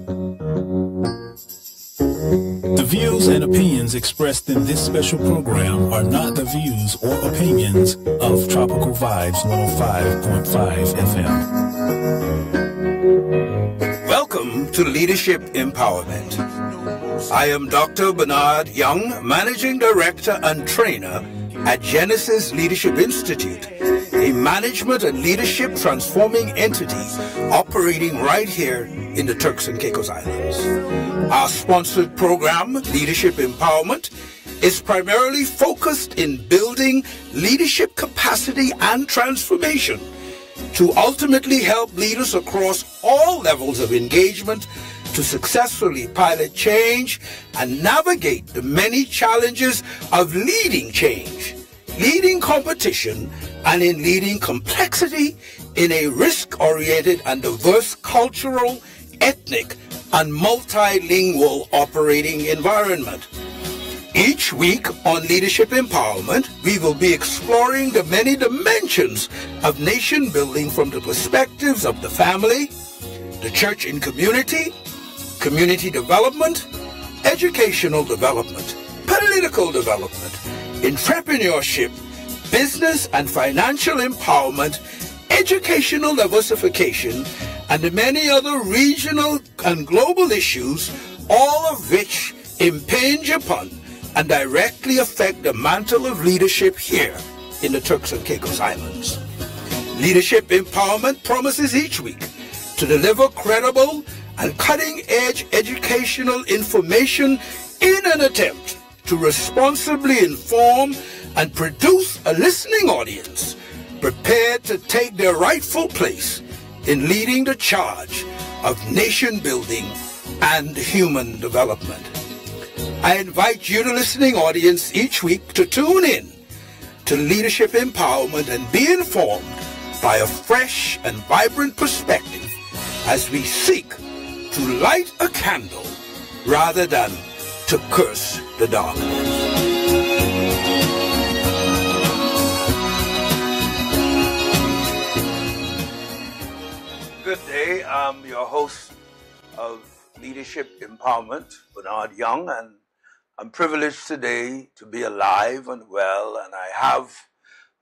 The views and opinions expressed in this special program are not the views or opinions of Tropical Vibes 105.5 FM. Welcome to Leadership Empowerment. I am Dr. Bernard Young, Managing Director and Trainer at Genesis Leadership Institute, a management and leadership transforming entity operating right here in the Turks and Caicos Islands. Our sponsored program, Leadership Empowerment, is primarily focused in building leadership capacity and transformation to ultimately help leaders across all levels of engagement to successfully pilot change and navigate the many challenges of leading change, leading competition, and in leading complexity in a risk-oriented and diverse cultural, ethnic, and multilingual operating environment. Each week on Leadership Empowerment, we will be exploring the many dimensions of nation building from the perspectives of the family, the church and community, community development, educational development, political development, entrepreneurship, business and financial empowerment, educational diversification, and the many other regional and global issues, all of which impinge upon and directly affect the mantle of leadership here in the Turks and Caicos Islands. Leadership Empowerment promises each week to deliver credible and cutting-edge educational information in an attempt to responsibly inform and produce a listening audience prepared to take their rightful place in leading the charge of nation building and human development. I invite you, the listening audience, each week to tune in to Leadership Empowerment and be informed by a fresh and vibrant perspective as we seek to light a candle rather than to curse the darkness. Good day. I'm your host of Leadership Empowerment, Bernard Young, and I'm privileged today to be alive and well, and I have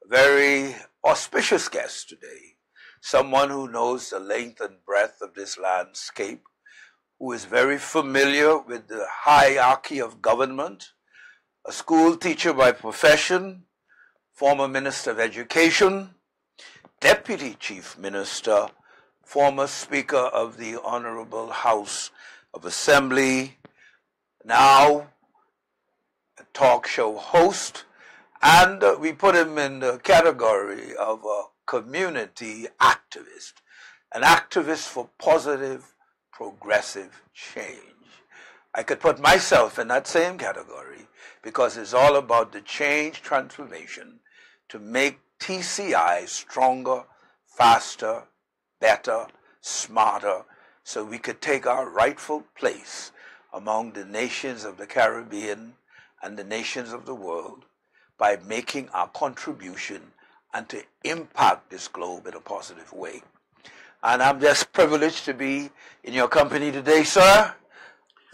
a very auspicious guest today, someone who knows the length and breadth of this landscape, who is very familiar with the hierarchy of government, a school teacher by profession, former Minister of Education, Deputy Chief Minister, former Speaker of the Honorable House of Assembly, now a talk show host, and we put him in the category of a community activist, an activist for positive, progressive change. I could put myself in that same category because it's all about the change transformation to make TCI stronger, faster, better, smarter, so we could take our rightful place among the nations of the Caribbean and the nations of the world by making our contribution and to impact this globe in a positive way. And I'm just privileged to be in your company today, sir.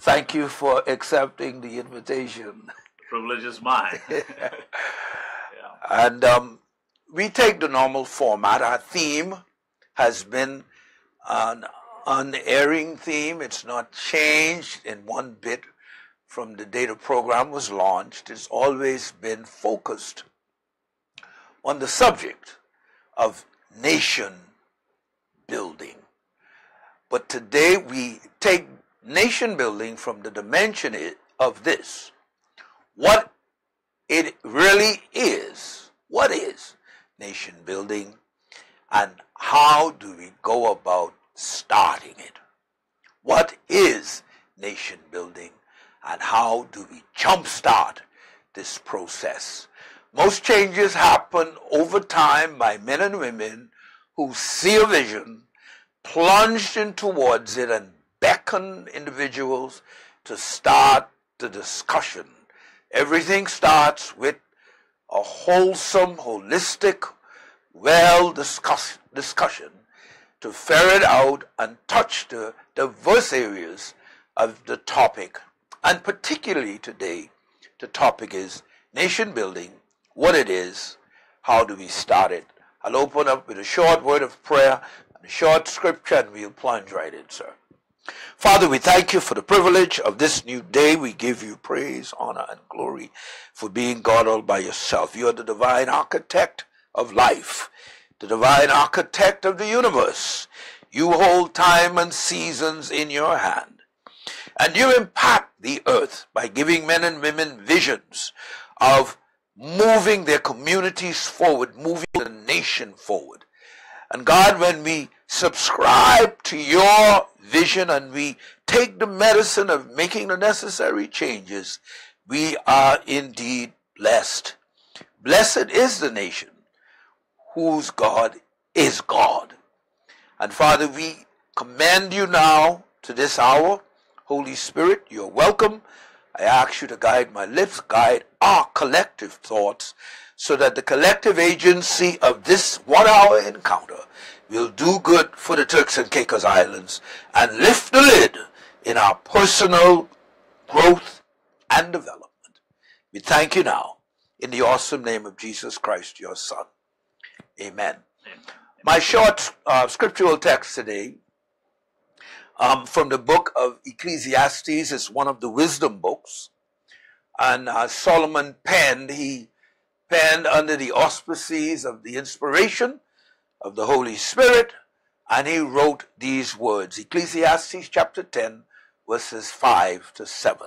Thank you for accepting the invitation. The privilege is mine. Yeah. And we take the normal format. Our theme has been an unerring theme. It's not changed in one bit from the day the program was launched. It's always been focused on the subject of nation building. But today we take nation building from the dimension of this. What it really is. What is nation building? And how do we go about starting it? What is nation building? And how do we jumpstart this process? Most changes happen over time by men and women who see a vision, plunged in towards it, and beckon individuals to start the discussion. Everything starts with a wholesome, holistic, well-discussed discussion to ferret out and touch the diverse areas of the topic. And particularly today, the topic is nation building, what it is, how do we start it. I'll open up with a short word of prayer and a short scripture, and we'll plunge right in, sir. Father, we thank you for the privilege of this new day. We give you praise, honor, and glory for being God all by yourself. You are the divine architect of life, the divine architect of the universe. You hold time and seasons in your hand, and you impact the earth by giving men and women visions of moving their communities forward, moving the nation forward. And God, when we subscribe to your vision and we take the medicine of making the necessary changes, we are indeed blessed. Blessed is the nation whose God is God. And Father, we commend you now to this hour. Holy Spirit, you're welcome. I ask you to guide my lips, guide our collective thoughts, so that the collective agency of this 1 hour encounter will do good for the Turks and Caicos Islands and lift the lid in our personal growth and development. We thank you now in the awesome name of Jesus Christ, your Son. Amen. My short scriptural text today from the book of Ecclesiastes is one of the wisdom books. And Solomon he penned under the auspices of the inspiration of the Holy Spirit, and he wrote these words. Ecclesiastes chapter 10, verses 5 to 7.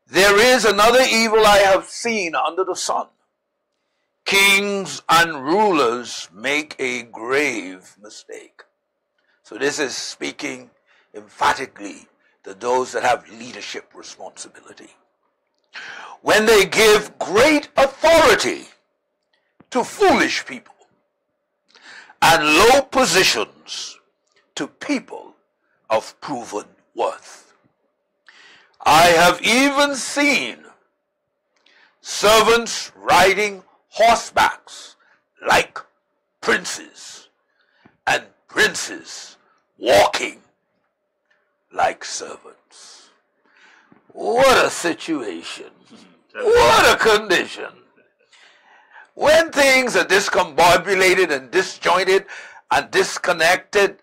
There is another evil I have seen under the sun. Kings and rulers make a grave mistake. So this is speaking emphatically to those that have leadership responsibility. When they give great authority to foolish people and low positions to people of proven worth. I have even seen servants riding horsebacks like princes, and princes walking like servants. What a situation. What a condition. When things are discombobulated and disjointed and disconnected,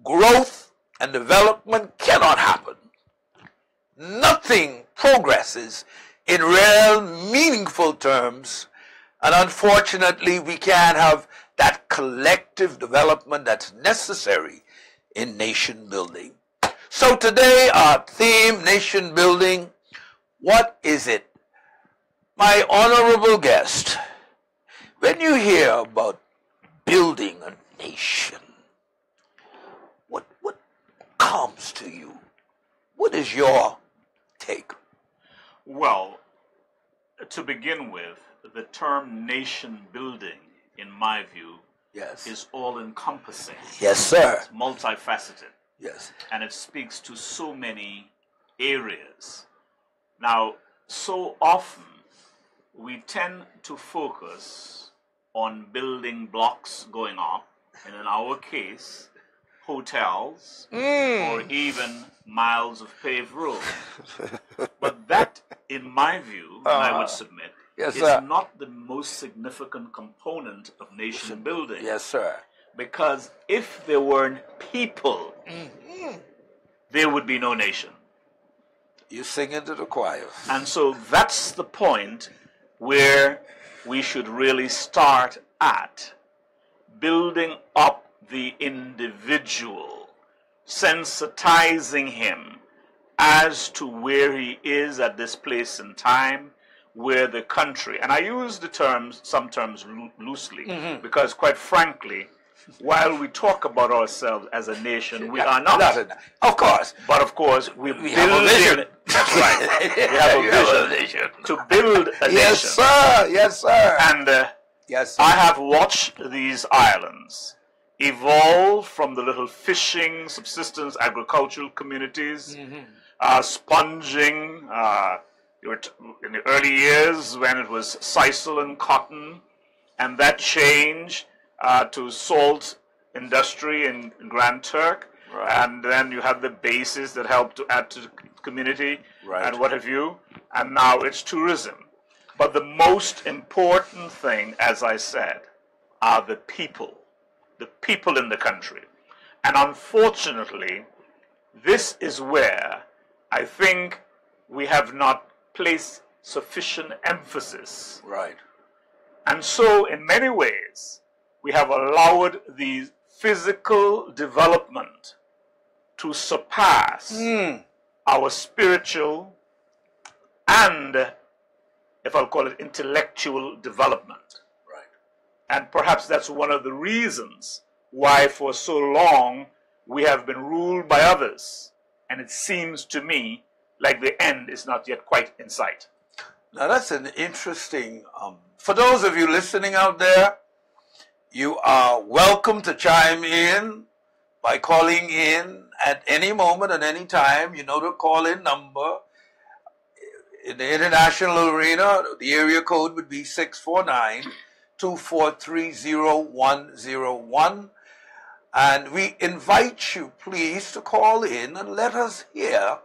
growth and development cannot happen. Nothing progresses in real, meaningful terms, and unfortunately, we can't have that collective development that's necessary in nation building. So today, our theme, nation building, what is it? My honorable guest, when you hear about building a nation, what comes to you? What is your take? Well, to begin with, the term nation building, in my view, Yes. is all-encompassing. Yes, sir. It's multifaceted. Yes. And it speaks to so many areas. Now, so often, we tend to focus on building blocks going up, and in our case, hotels, or even miles of paved road. But that, in my view, and I would submit, Yes, is sir. not the most significant component of nation building. Yes, sir. Because if there weren't people, there would be no nation. You sing into the choir. And so that's the point where we should really start at, building up the individual, sensitizing him as to where he is at this place and time, where the country, and I use the terms, some terms loosely, because quite frankly, while we talk about ourselves as a nation, we are not. Of course. But of course, we have a vision. That's right. We have a vision to build a nation. Yes, sir. Yes, sir. And yes, I have watched these islands evolve from the little fishing, subsistence, agricultural communities, sponging. In the early years when it was sisal and cotton, and that changed to salt industry in Grand Turk, and then you have the bases that help to add to the community, and what have you, and now it's tourism. But the most important thing, as I said, are the people in the country. And unfortunately, this is where I think we have not placed sufficient emphasis. Right. And so, in many ways, we have allowed the physical development to surpass our spiritual and, if I'll call it, intellectual development. Right. And perhaps that's one of the reasons why for so long we have been ruled by others. And it seems to me like the end is not yet quite in sight. Now that's an interesting, for those of you listening out there, you are welcome to chime in by calling in at any moment, at any time. You know the call-in number. In the international arena, the area code would be 649-243-0101. And we invite you, please, to call in and let us hear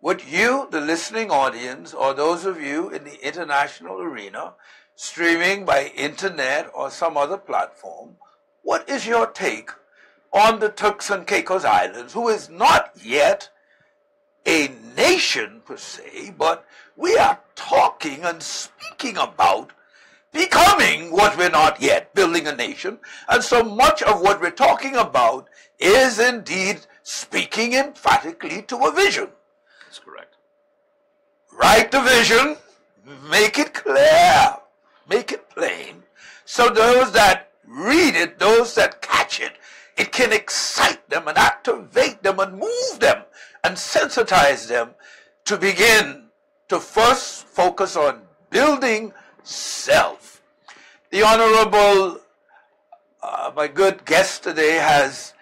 what you, the listening audience, or those of you in the international arena, streaming by internet or some other platform, what is your take on the Turks and Caicos Islands, who is not yet a nation per se, but we are talking and speaking about becoming what we're not yet, building a nation. And so much of what we're talking about is indeed speaking emphatically to a vision. That's correct. Write the vision, make it clear, make it plain, so those that read it, those that catch it, it can excite them and activate them and move them and sensitize them to begin to first focus on building self. The Honorable, my good guest today, has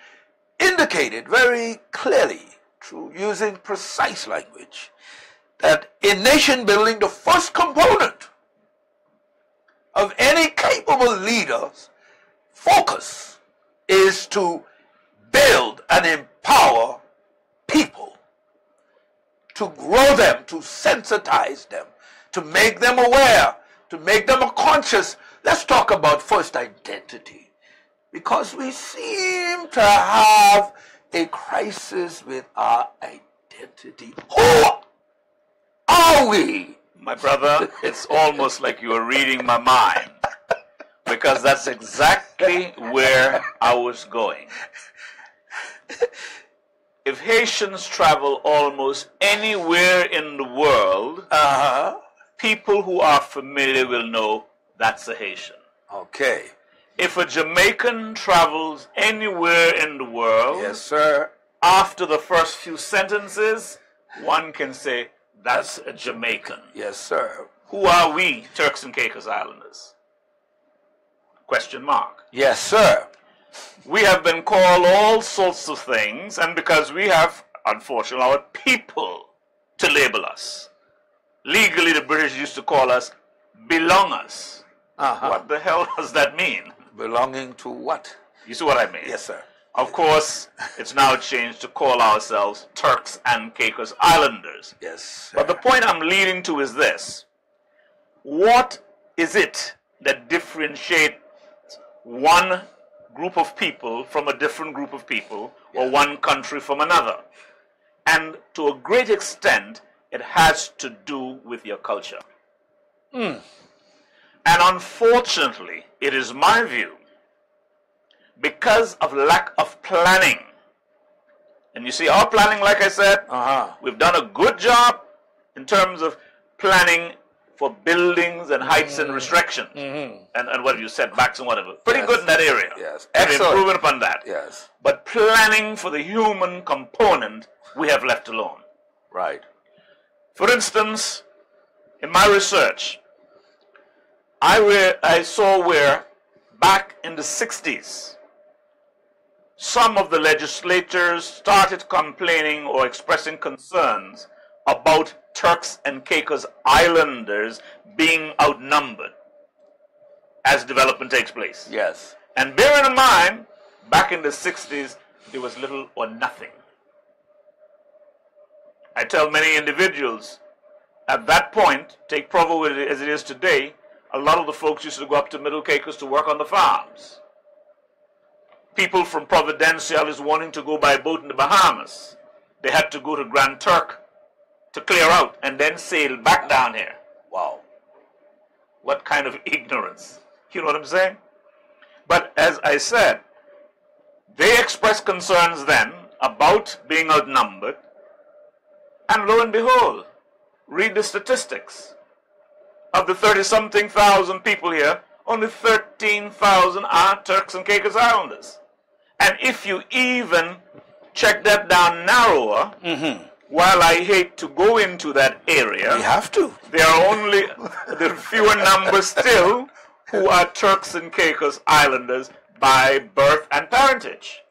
indicated very clearly, through using precise language, that in nation building, the first component of any capable leader's focus is to build and empower people, to grow them, to sensitize them, to make them aware, to make them conscious. Let's talk about first identity, because we seem to have a crisis with our identity. Who are we? My brother, it's almost like you are reading my mind, because that's exactly where I was going. If Haitians travel almost anywhere in the world, people who are familiar will know that's a Haitian. Okay. If a Jamaican travels anywhere in the world, yes, sir, after the first few sentences, one can say that's a Jamaican. Yes, sir. Who are we, Turks and Caicos Islanders? Question mark. Yes, sir. We have been called all sorts of things, and because we have, unfortunately, our people to label us. Legally, the British used to call us belongers. What the hell does that mean? Belonging to what? You see what I mean? Yes, sir. Of course, it's now changed to call ourselves Turks and Caicos Islanders. Yes, sir. But the point I'm leading to is this. What is it that differentiates one group of people from a different group of people, or one country from another? And to a great extent, it has to do with your culture. And unfortunately, it is my view, because of lack of planning. And you see, our planning, like I said, we've done a good job in terms of planning for buildings and heights and restriction. And what have you, setbacks and whatever. Pretty good in that area. Yes. And Excellent. improving upon that. Yes. But planning for the human component, we have left alone. Right. For instance, in my research, I saw where back in the 60s, some of the legislators started complaining or expressing concerns about Turks and Caicos Islanders being outnumbered as development takes place. Yes. And bearing in mind, Back in the 60s, there was little or nothing. I tell many individuals, at that point, take Provo as it is today, a lot of the folks used to go up to Middle Caicos to work on the farms. People from Providencial wanting to go by boat in the Bahamas. They had to go to Grand Turk to clear out and then sail back down here. Wow. What kind of ignorance? You know what I'm saying? But as I said, they expressed concerns then about being outnumbered. And lo and behold, read the statistics. Of the 30-something thousand people here, only 13,000 are Turks and Caicos Islanders. And if you even check that down narrower, while I hate to go into that area, we have to. There are only the fewer numbers still who are Turks and Caicos Islanders by birth and parentage.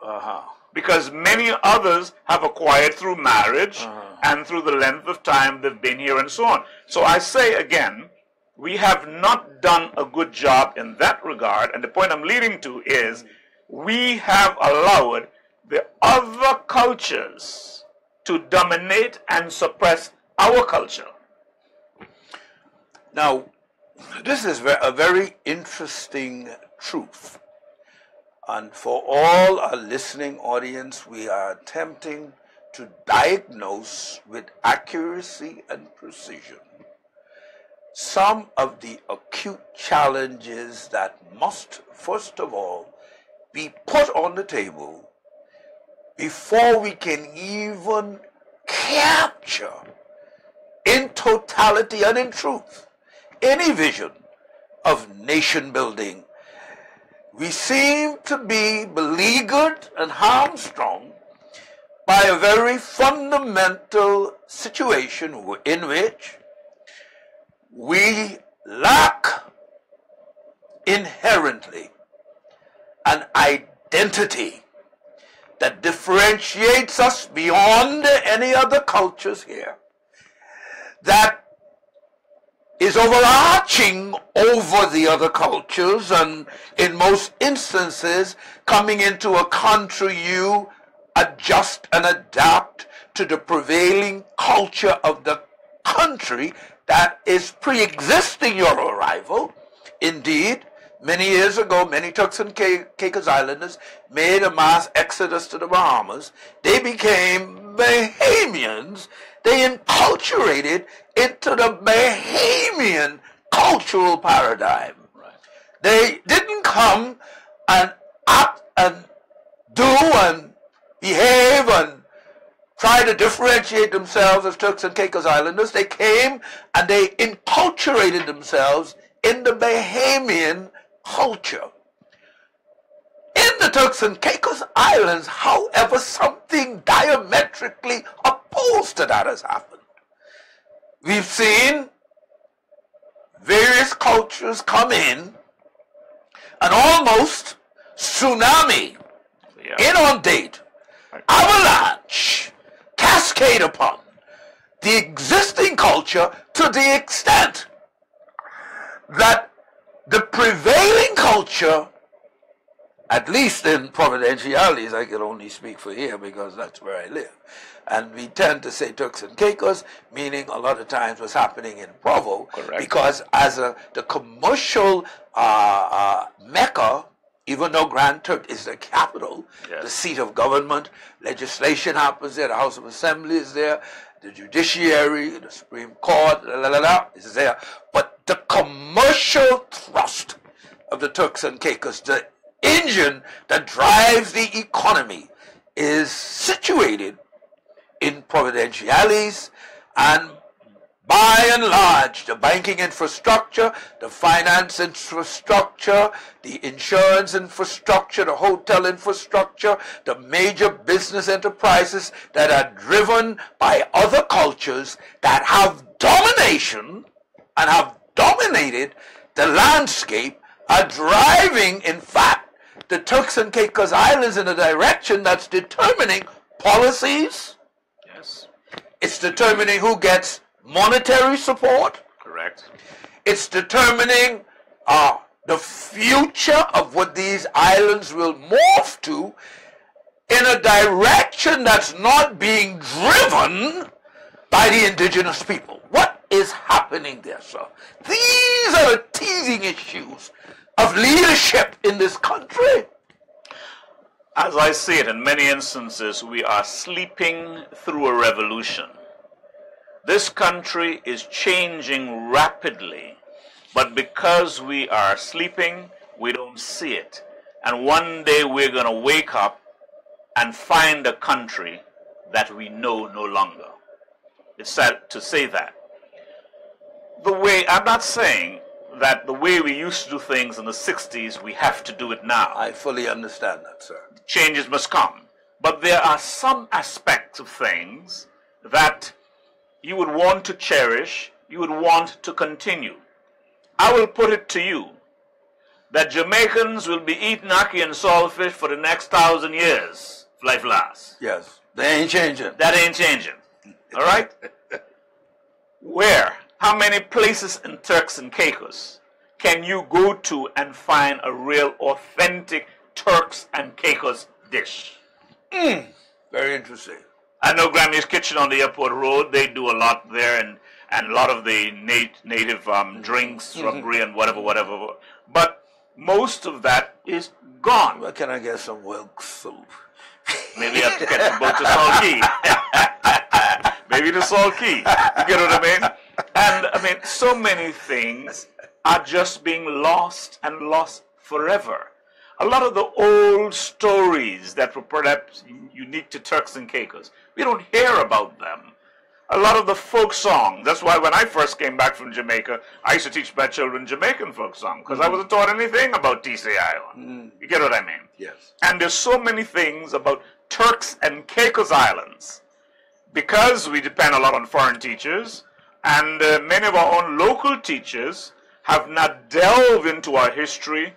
Because many others have acquired through marriage and through the length of time they've been here and so on. So I say again, we have not done a good job in that regard. And the point I'm leading to is we have allowed the other cultures to dominate and suppress our culture. Now, this is a very interesting truth. And for all our listening audience, we are attempting to diagnose with accuracy and precision some of the acute challenges that must, first of all, be put on the table before we can even capture in totality and in truth any vision of nation building. We seem to be beleaguered and hamstrung by a very fundamental situation in which we lack inherently an identity that differentiates us beyond any other cultures here, that is overarching over the other cultures, and in most instances coming into a country you adjust and adapt to the prevailing culture of the country that is pre-existing your arrival. Indeed, many years ago, many Turks and Caicos Islanders made a mass exodus to the Bahamas. They became Bahamians. They enculturated into the Bahamian cultural paradigm. Right. They didn't come and act and do and behave and try to differentiate themselves as Turks and Caicos Islanders. They came and they enculturated themselves in the Bahamian culture. In the Turks and Caicos Islands, however, something diametrically opposed to that has happened. We've seen various cultures come in and almost tsunami, inundate, avalanche, cascade upon the existing culture to the extent that the prevailing culture, at least in Providenciales, I can only speak for here because that's where I live, and we tend to say Turks and Caicos, meaning a lot of times what's happening in Provo. Correct. Because as the commercial mecca, even though Grand Turk is the capital, yes, the seat of government, legislation happens there, the House of Assembly is there, the judiciary, the Supreme Court, is there. But the commercial thrust of the Turks and Caicos, the engine that drives the economy, is situated in Providenciales, and by and large, the banking infrastructure, the finance infrastructure, the insurance infrastructure, the hotel infrastructure, the major business enterprises that are driven by other cultures that have domination and have dominated the landscape are driving, in fact, the Turks and Caicos Islands in a direction that's determining policies. Yes. It's determining who gets monetary support. Correct. It's determining the future of what these islands will morph to in a direction that's not being driven by the indigenous people. What is happening there, sir? These are the teasing issues of leadership in this country. As I see it, in many instances, we are sleeping through a revolution. This country is changing rapidly, but because we are sleeping, we don't see it. And one day we're going to wake up and find a country that we know no longer. It's sad to say that. I'm not saying that the way we used to do things in the 60s, we have to do it now. I fully understand that, sir. Changes must come. But there are some aspects of things that you would want to cherish, you would want to continue. I will put it to you that Jamaicans will be eating ackee and saltfish for the next 1,000 years, if life lasts. Yes, they ain't changing. That ain't changing. All right? Where? How many places in Turks and Caicos can you go to and find a real authentic Turks and Caicos dish? Very interesting. I know Grammy's Kitchen on the airport road, they do a lot there, and a lot of the native drinks, rubbery and whatever. But most of that is gone. Where can I get some Wilkes soup? Maybe I have to get the boat to Salt Key. Maybe to Salt Key. You get what I mean? And I mean, so many things are just being lost and lost forever. A lot of the old stories that were perhaps unique to Turks and Caicos, we don't hear about them. A lot of the folk songs, that's why when I first came back from Jamaica, I used to teach my children Jamaican folk song, because I wasn't taught anything about TC Island. You get what I mean? Yes. And there's so many things about Turks and Caicos Islands, because we depend a lot on foreign teachers, and many of our own local teachers have not delved into our history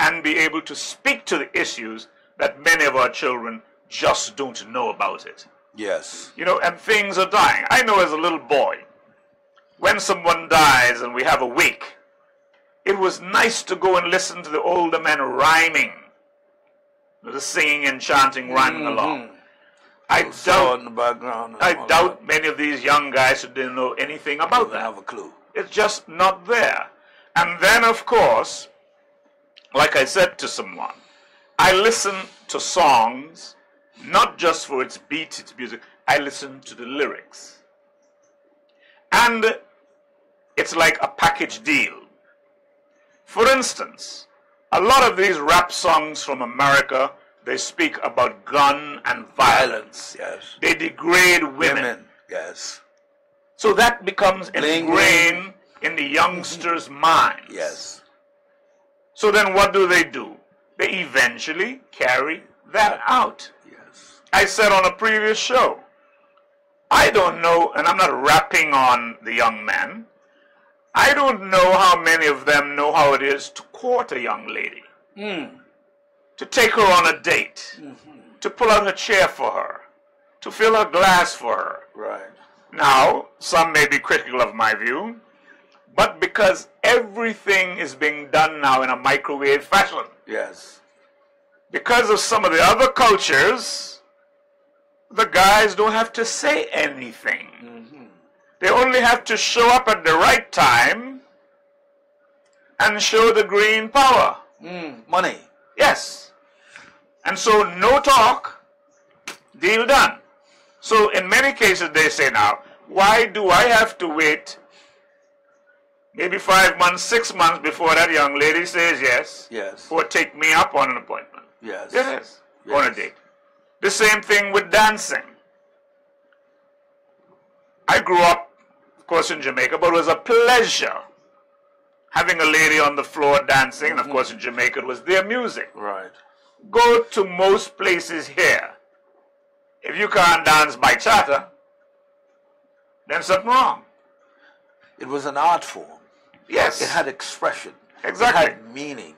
and be able to speak to the issues that many of our children just don't know about it. Yes. You know, and things are dying. I know as a little boy, when someone dies and we have a wake, it was nice to go and listen to the older men rhyming, the singing and chanting, rhyming along. I doubt many of these young guys who didn't know anything about that. Have a clue. It's just not there. And then, of course, like I said to someone, I listen to songs not just for its beat, its music. I listen to the lyrics. And it's like a package deal. For instance, a lot of these rap songs from America, they speak about gun and violence. Yes. They degrade women. Yes. So that becomes ingrained in the youngsters' minds. Yes. So then what do? They eventually carry that out. Yes. I said on a previous show, I don't know, and I'm not rapping on the young men, I don't know how many of them know how it is to court a young lady, to take her on a date, to pull out her chair for her, to fill her glass for her. Right. Now, some may be critical of my view, but because everything is being done now in a microwave fashion. Yes. Because of some of the other cultures, the guys don't have to say anything. They only have to show up at the right time and show the green power. Money. Yes. And so no talk, deal done. So in many cases they say now, why do I have to wait maybe 5 months, 6 months before that young lady says yes? Yes. Or take me up on an appointment? Yes. Yes. On a date. The same thing with dancing. I grew up, of course, in Jamaica, but it was a pleasure having a lady on the floor dancing, and of course in Jamaica it was their music. Right. Go to most places here. If you can't dance by charter, then something wrong. It was an art form. Yes. It had expression. Exactly. It had meaning.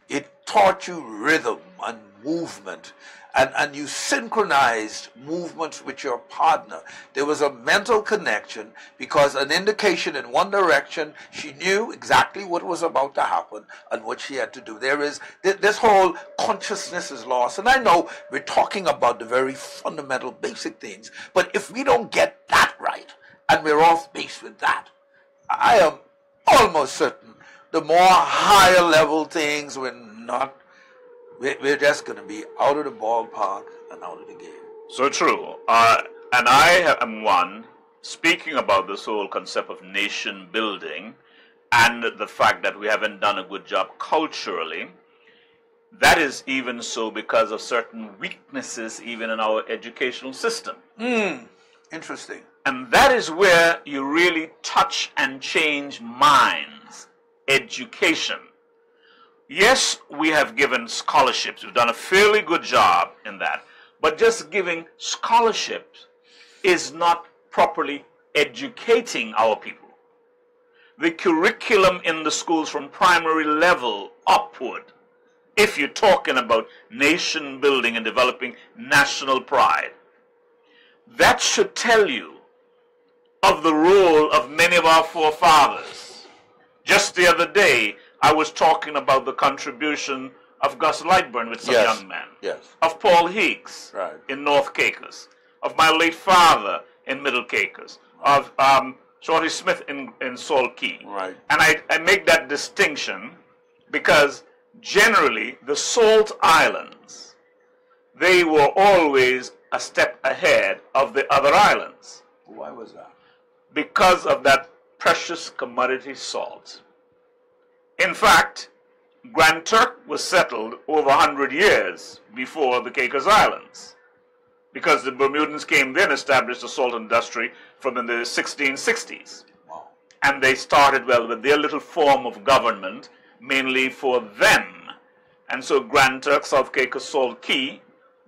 It taught you rhythm and movement and you synchronized movements with your partner. There was a mental connection because an indication in one direction, she knew exactly what was about to happen and what she had to do. There is, this whole consciousness is lost. And I know we're talking about the very fundamental basic things, but if we don't get that right and we're off base with that, I am almost certain the more higher level things we're just going to be out of the ballpark and out of the game. So true. And I am one speaking about this whole concept of nation building and the fact that we haven't done a good job culturally. That is even so because of certain weaknesses even in our educational system. Interesting. And that is where you really touch and change minds. Education. Yes, we have given scholarships. We've done a fairly good job in that. But just giving scholarships is not properly educating our people. The curriculum in the schools from primary level upward, if you're talking about nation building and developing national pride, that should tell you of the role of many of our forefathers. Just the other day, I was talking about the contribution of Gus Lightburn with some young men, of Paul Higgs in North Caicos, of my late father in Middle Caicos, of Shorty Smith in Salt Key. And I make that distinction because generally the Salt Islands, they were always a step ahead of the other islands. Why was that? Because of that precious commodity salt. In fact, Grand Turk was settled over 100 years before the Caicos Islands, because the Bermudans came then, established the salt industry from in the 1660s. Wow. And they started, well, with their little form of government, mainly for them. And so Grand Turk, South Caicos, Salt Key,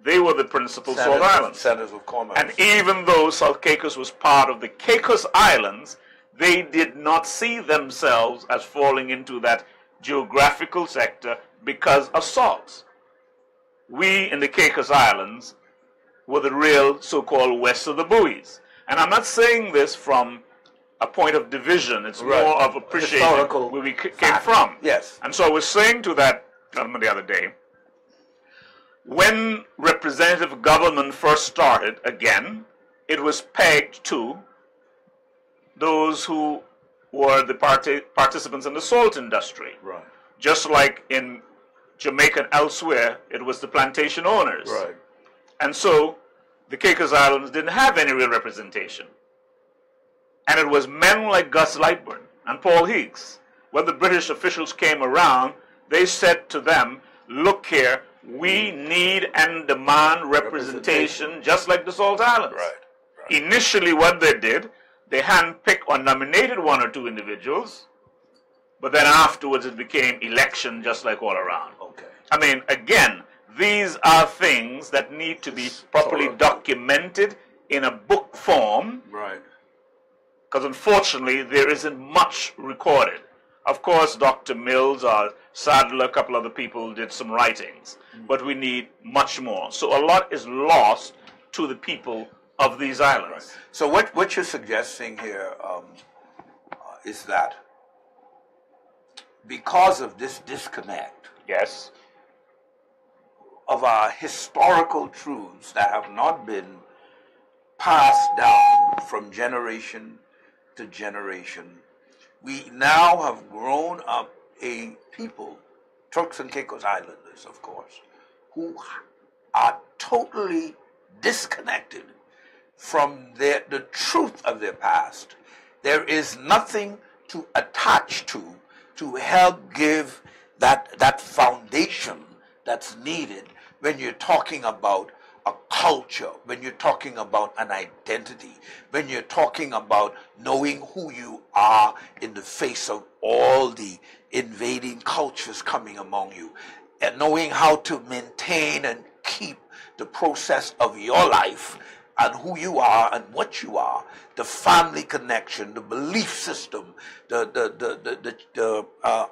they were the principal salt islands. Centers of commerce. And even though South Caicos was part of the Caicos Islands, they did not see themselves as falling into that geographical sector because of salt. We in the Caicos Islands were the real so-called west of the buoys. And I'm not saying this from a point of division. It's more of appreciating where we came from. Yes. And so I was saying to that gentleman the other day, when representative government first started, again, it was pegged to those who were the participants in the salt industry. Right. Just like in Jamaica and elsewhere, it was the plantation owners. Right. And so the Caicos Islands didn't have any real representation. And it was men like Gus Lightburn and Paul Higgs. When the British officials came around, they said to them, look here, we need and demand representation just like the Salt Islands. Right. Initially what they did, they handpicked or nominated one or two individuals, but then afterwards it became election just like all around. Okay. I mean, again, these are things that need to be properly documented in a book form. Right. Because unfortunately, there isn't much recorded. Of course, Dr. Mills or Sadler, a couple other people did some writings, but we need much more. So a lot is lost to the people of these islands. Right. So what you're suggesting here is that because of this disconnect of our historical truths that have not been passed down from generation to generation, we now have grown up a people, Turks and Caicos Islanders, of course, who are totally disconnected from the truth of their past. There is nothing to attach to help give that foundation that's needed when you're talking about a culture, when you're talking about an identity, when you're talking about knowing who you are in the face of all the invading cultures coming among you, and knowing how to maintain and keep the process of your life and who you are and what you are, the family connection, the belief system, the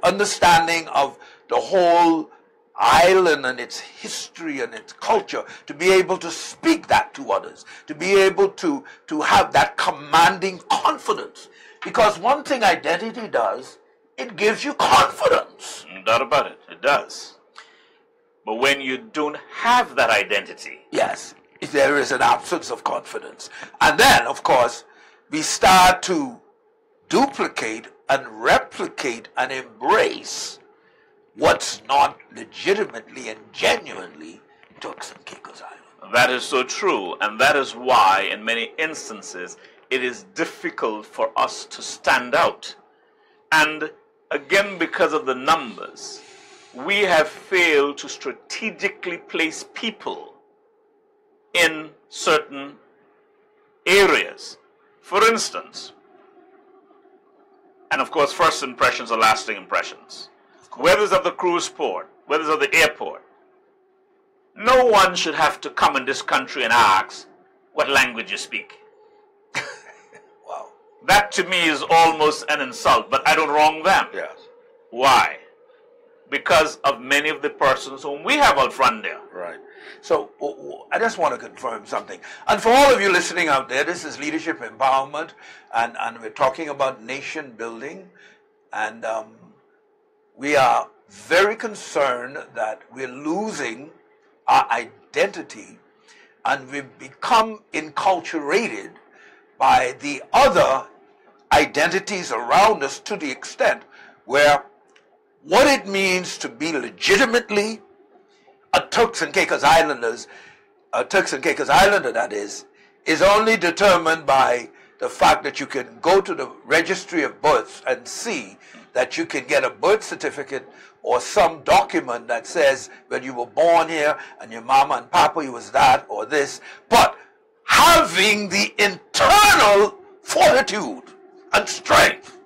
understanding of the whole island and its history and its culture, to be able to speak that to others, to be able to have that commanding confidence. Because one thing identity does, it gives you confidence. No doubt about it, it does. But when you don't have that identity, yes, if there is an absence of confidence. And then, of course, we start to duplicate and replicate and embrace what's not legitimately and genuinely Turks and Caicos Island. that is so true, and that is why in many instances it is difficult for us to stand out. And again, because of the numbers, we have failed to strategically place people in certain areas. For instance, and of course first impressions are lasting impressions, whether it's at the cruise port, whether it's at the airport, no one should have to come in this country and ask what language you speak. Wow. That to me is almost an insult, but I don't wrong them. Yes. Why? Because of many of the persons whom we have out front there. Right. So I just want to confirm something. And for all of you listening out there, this is Leadership Empowerment, and we're talking about nation building. And we are very concerned that we're losing our identity, and we've become enculturated by the other identities around us, to the extent where what it means to be legitimately a Turks and Caicos Islander, that is only determined by the fact that you can go to the registry of births and see that you can get a birth certificate or some document that says when you were born here and your mama and papa, you was that or this. But having the internal fortitude and strength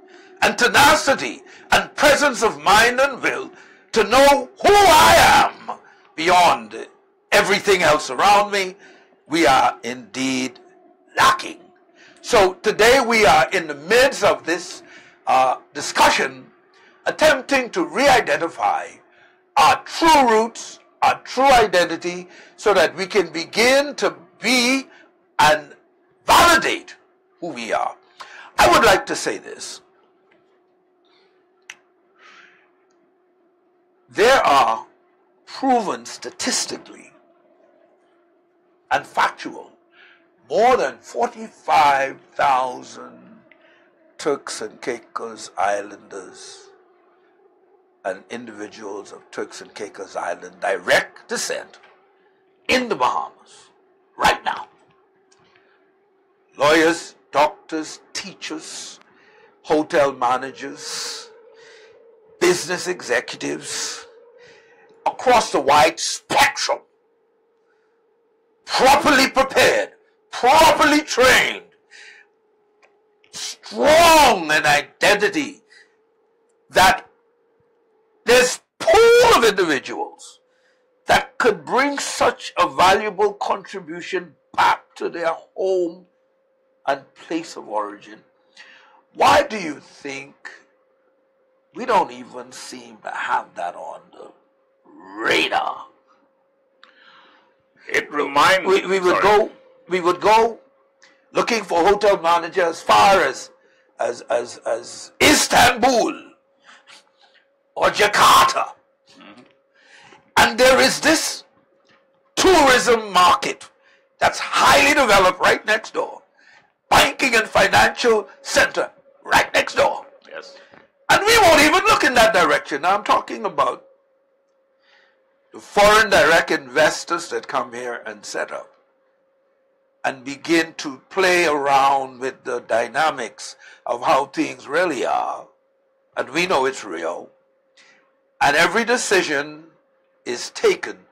and tenacity and presence of mind and will to know who I am beyond everything else around me, we are indeed lacking. So today we are in the midst of this discussion, attempting to re-identify our true roots, our true identity, so that we can begin to be and validate who we are. I would like to say this. There are proven statistically and factual more than 45,000 Turks and Caicos Islanders and individuals of Turks and Caicos Island direct descent in the Bahamas right now. Lawyers, doctors, teachers, hotel managers, business executives, across the wide spectrum, properly prepared, properly trained, strong in identity, that there's pool of individuals that could bring such a valuable contribution back to their home and place of origin. Why do you think we don't even seem to have that on the radar? It reminds we would go looking for hotel managers as far as Istanbul or Jakarta. Mm-hmm. And there is this tourism market that's highly developed right next door. Banking and financial center right next door. Yes. And we won't even look in that direction. Now I'm talking about the foreign direct investors that come here and set up and begin to play around with the dynamics of how things really are. And we know it's real. And every decision is taken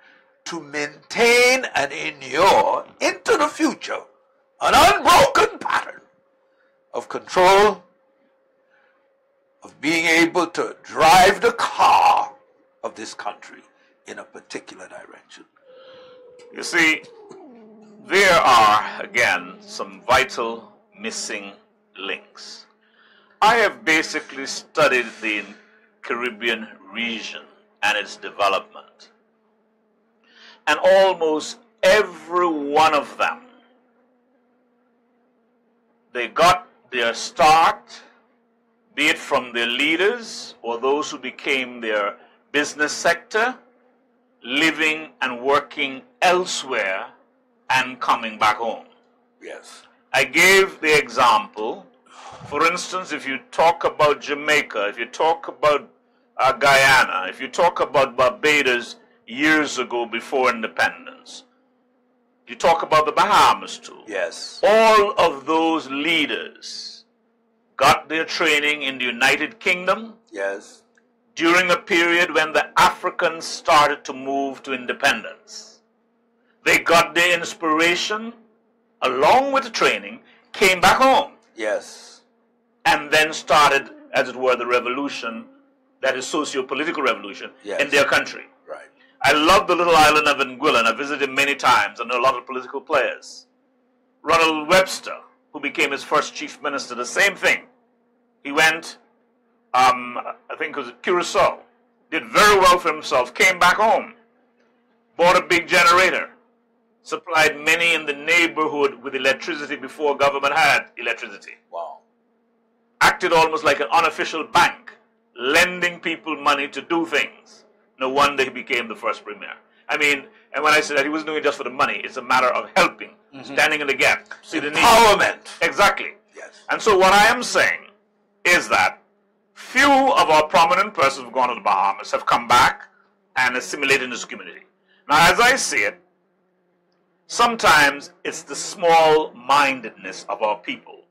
to maintain and inure into the future an unbroken pattern of control, of being able to drive the car of this country in a particular direction. You see, there are, again, some vital missing links. I have basically studied the Caribbean region and its development. And almost every one of them, they got their start, be it from their leaders or those who became their business sector, living and working elsewhere and coming back home. Yes. I gave the example, for instance, if you talk about Jamaica, if you talk about Guyana, if you talk about Barbados years ago before independence, you talk about the Bahamas too. Yes. All of those leaders got their training in the United Kingdom. Yes. During a period when the Africans started to move to independence. They got their inspiration, along with the training, came back home. Yes. And then started, as it were, the revolution, that is socio-political revolution, yes. in their country. Right. I love the little island of Anguilla, and I visited many times, and know a lot of political players. Ronald Webster, who became his first chief minister, the same thing. He went, I think it was Curacao, did very well for himself, came back home, bought a big generator, supplied many in the neighborhood with electricity before government had electricity. Wow. Acted almost like an unofficial bank, lending people money to do things. No wonder he became the first premier. I mean, and when I say that, he wasn't doing it just for the money. It's a matter of helping, standing in the gap, see the need. Empowerment. Exactly. Yes. And so what I am saying is that few of our prominent persons who've gone to the Bahamas have come back and assimilated in this community. Now, as I see it, sometimes it's the small-mindedness of our people.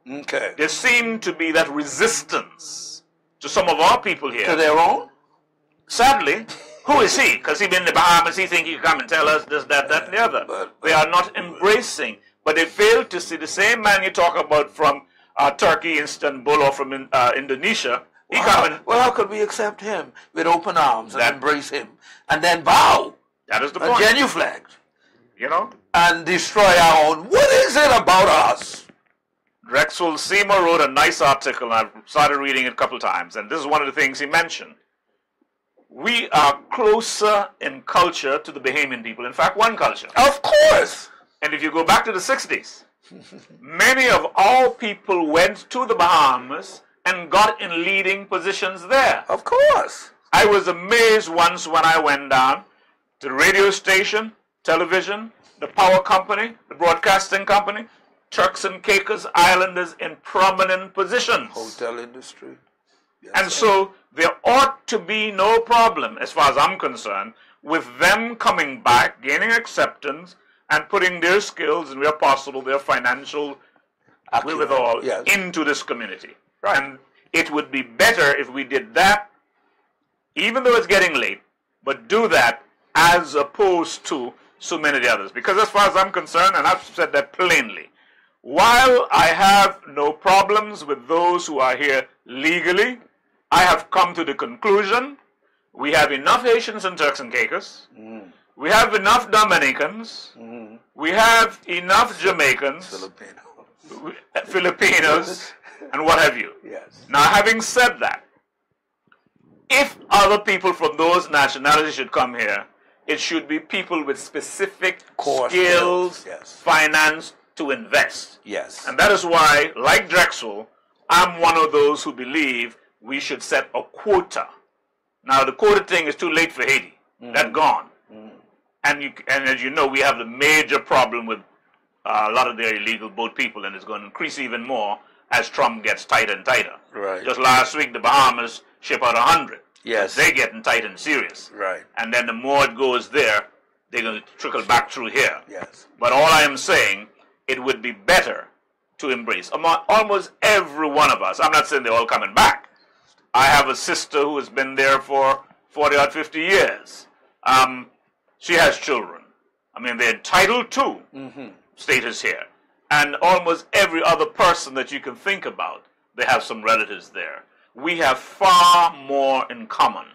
Okay. There seemed to be that resistance to some of our people here. To their own? Sadly, who is he? Because he's been in the Bahamas, he thinks he can come and tell us this, that, and the other. They are not embracing, but they fail to see the same man you talk about from Turkey, Istanbul, or from Indonesia. He come and, well, how could we accept him with open arms and embrace him and then bow that is the and point. genuflect, You know? and destroy our own? What is it about us? Drexel Seymour wrote a nice article, and I've started reading it a couple times, and this is one of the things he mentioned. We are closer in culture to the Bahamian people. In fact, one culture. Of course. And if you go back to the 60s, many of our people went to the Bahamas and got in leading positions there. Of course. I was amazed once when I went down to the radio station, television, the power company, the broadcasting company, Turks and Caicos Islanders in prominent positions. Hotel industry. Yes, and so there ought to be no problem, as far as I'm concerned, with them coming back, gaining acceptance, and putting their skills and where possible their financial wherewithal into this community. Right. And it would be better if we did that, even though it's getting late, but do that as opposed to so many of the others. Because as far as I'm concerned, and I've said that plainly, while I have no problems with those who are here legally, I have come to the conclusion we have enough Haitians and Turks and Caicos. We have enough Dominicans. We have enough Jamaicans, Filipinos, and what have you. Yes. Now, having said that, if other people from those nationalities should come here, it should be people with specific skills, finance to invest. Yes. And that is why, like Drexel, I'm one of those who believe we should set a quota. Now, the quota thing is too late for Haiti. That's gone. And as you know, we have the major problem with a lot of their illegal boat people, and it's going to increase even more as Trump gets tighter and tighter. Right. Just last week, the Bahamas ship out 100. Yes. They're getting tight and serious. Right. And then the more it goes there, they're going to trickle back through here. Yes. But all I am saying, it would be better to embrace. Among almost every one of us, I'm not saying they're all coming back. I have a sister who has been there for 40 or 50 years. She has children. I mean, they're entitled to status here. And almost every other person that you can think about, they have some relatives there. We have far more in common.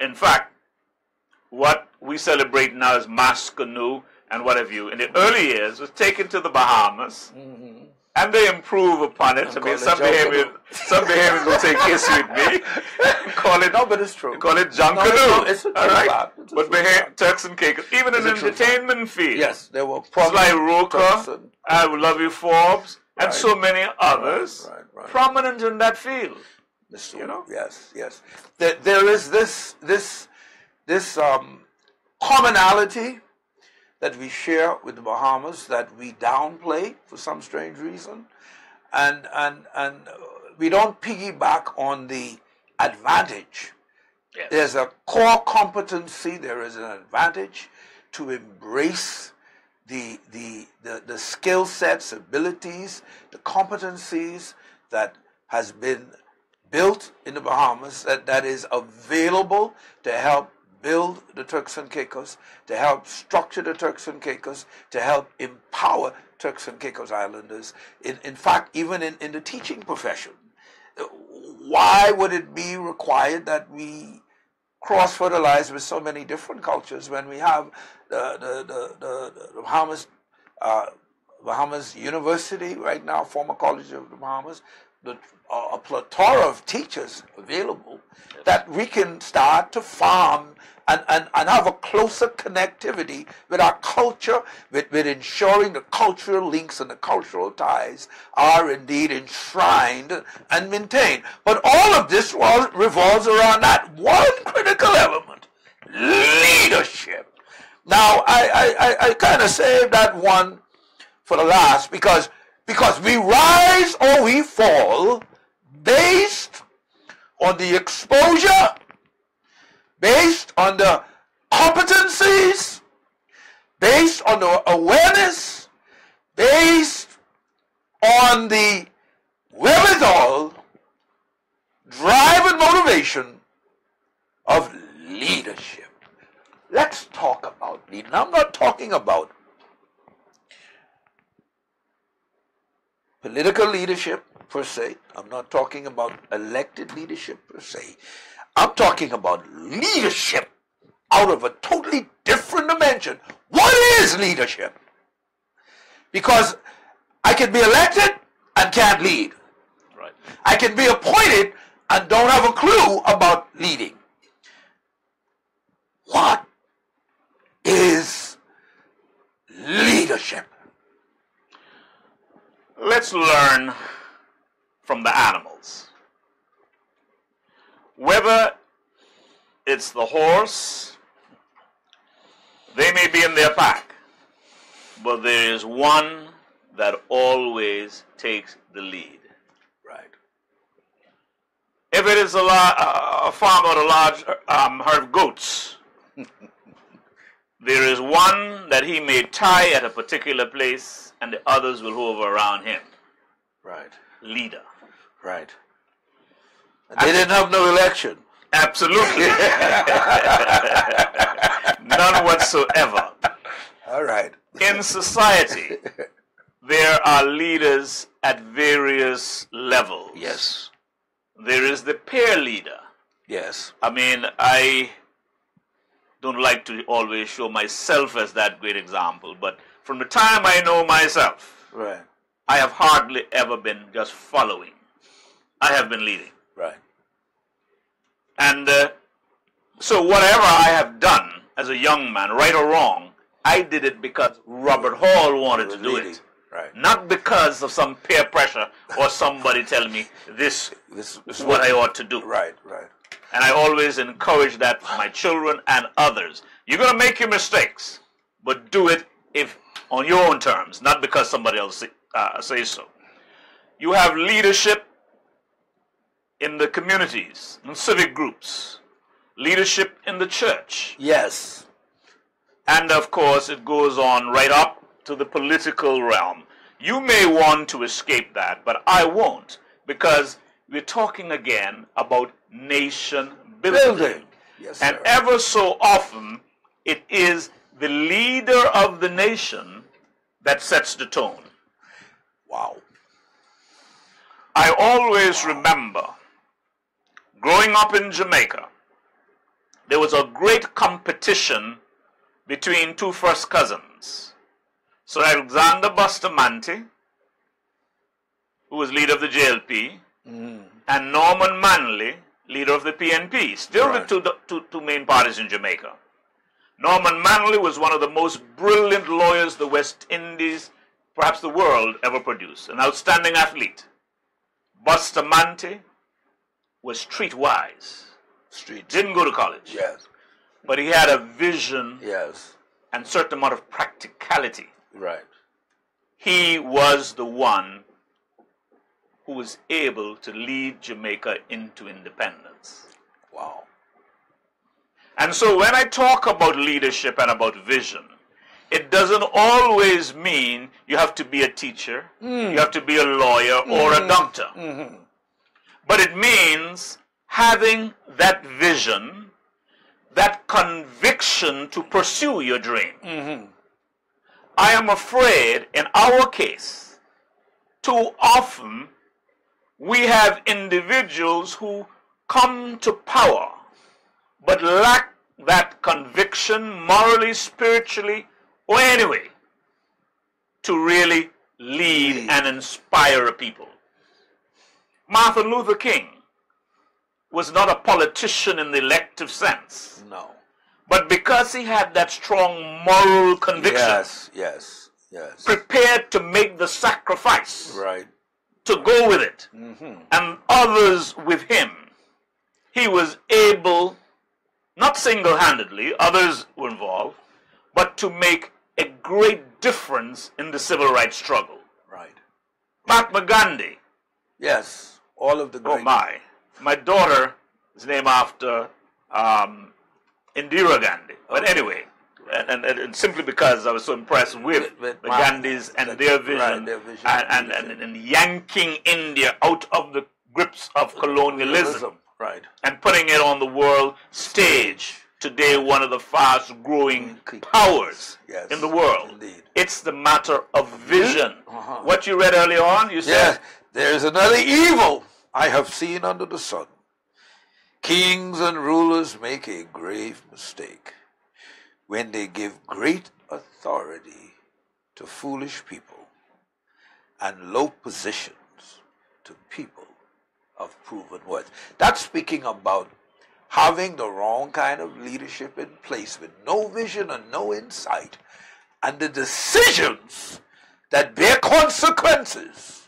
In fact, what we celebrate now is Mas Canoe and what have you, in the early years, was taken to the Bahamas, and they improve upon it. I mean, some behaviors will take issue with me. Call it, no, but it's true. Call it Junkanoo. It's a true all right? fact. But Turks and Caicos, even in the entertainment field. Yes, there were Sly Roker, I Love You Forbes, and so many others prominent in that field. You know? Yes. There is this commonality that we share with the Bahamas that we downplay for some strange reason, and we don't piggyback on the advantage. Yes. There's a core competency. There is an advantage to embrace the skill sets, abilities, the competencies that has been built in the Bahamas that is available to help build the Turks and Caicos, to help structure the Turks and Caicos, to help empower Turks and Caicos Islanders. In fact, even in the teaching profession, why would it be required that we cross-fertilize with so many different cultures when we have the Bahamas University right now, former College of the Bahamas, a plethora of teachers available that we can start to farm and have a closer connectivity with our culture, with ensuring the cultural links and the cultural ties are indeed enshrined and maintained. But all of this revolves around that one critical element, leadership. Now, I kind of saved that one for the last because we rise or we fall based on the exposure, based on the competencies, based on the awareness, based on the wherewithal, drive and motivation of leadership. Let's talk about leadership. I'm not talking about political leadership per se. I'm not talking about elected leadership per se. I'm talking about leadership out of a totally different dimension. What is leadership? Because I can be elected and can't lead. Right. I can be appointed and don't have a clue about leading. What is leadership? Let's learn from the animals. Whether it's the horse, they may be in their pack, but there is one that always takes the lead. Right. If it is a farm or a large herd of goats, there is one that he may tie at a particular place and the others will hover around him. Right. Leader. Right. They didn't have no election. Absolutely. None whatsoever. All right. In society, there are leaders at various levels. Yes. There is the peer leader. Yes. I mean, I don't like to always show myself as that great example, but from the time I know myself, right, I have hardly ever been just following. I have been leading. Right. And so whatever I have done as a young man, right or wrong, I did it because Robert Hall wanted to do it. Right. Not because of some peer pressure or somebody telling me this is what I ought to do. Right, right. And I always encourage that for my children and others. You're going to make your mistakes, but do it if on your own terms, not because somebody else says so. You have leadership in the communities, in civic groups, leadership in the church. Yes. And of course, it goes on right up to the political realm. You may want to escape that, but I won't, because we're talking again about nation building. Yes, and sir. ever so often, it is the leader of the nation that sets the tone. Wow. I always remember growing up in Jamaica, there was a great competition between two first cousins. Sir Alexander Bustamante, who was leader of the JLP, and Norman Manley, leader of the PNP, still Right. the two main parties in Jamaica. Norman Manley was one of the most brilliant lawyers the West Indies, perhaps the world, ever produced. An outstanding athlete. Bustamante was streetwise. Street. Didn't go to college. Yes. But he had a vision Yes. and certain amount of practicality. Right. He was the one who was able to lead Jamaica into independence. Wow. And so when I talk about leadership and about vision, it doesn't always mean you have to be a teacher, you have to be a lawyer or a doctor. But it means having that vision, that conviction to pursue your dream. I am afraid in our case, too often we have individuals who come to power but lack that conviction morally, spiritually, or anyway to really lead and inspire a people. Martin Luther King was not a politician in the elective sense. No. But because he had that strong moral conviction, Yes. prepared to make the sacrifice, Right. to go with it, and others with him, he was able, not single-handedly, others were involved, but to make a great difference in the civil rights struggle. Right. Mahatma Gandhi, Yes. All of the oh great. my daughter is named after Indira Gandhi. But anyway, and simply because I was so impressed with the Gandhis and their vision, their vision and yanking India out of the grips of colonialism Right. and putting it on the world stage. Today, one of the fast-growing powers Yes, in the world. indeed. It's the matter of vision. What you read earlier on, you said, Yes. There is another evil I have seen under the sun. Kings and rulers make a grave mistake when they give great authority to foolish people and low positions to people of proven worth. That's speaking about having the wrong kind of leadership in place with no vision and no insight, and the decisions that bear consequences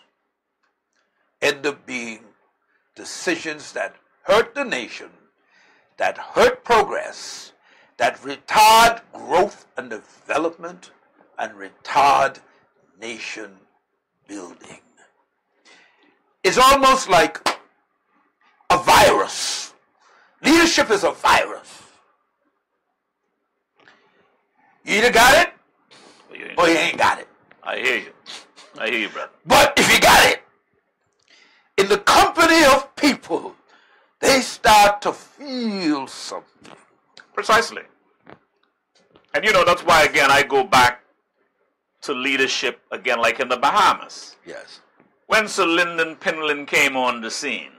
end up being decisions that hurt the nation, that hurt progress, that retard growth and development, and retard nation building. It's almost like a virus. Leadership is a virus. You either got it or you ain't got it. I hear you. I hear you, brother. But if you got it, in the company of people, they start to feel something. Precisely. And you know, that's why, again, I go back to leadership, again, like in the Bahamas. Yes. When Sir Lyndon Pinlin came on the scene,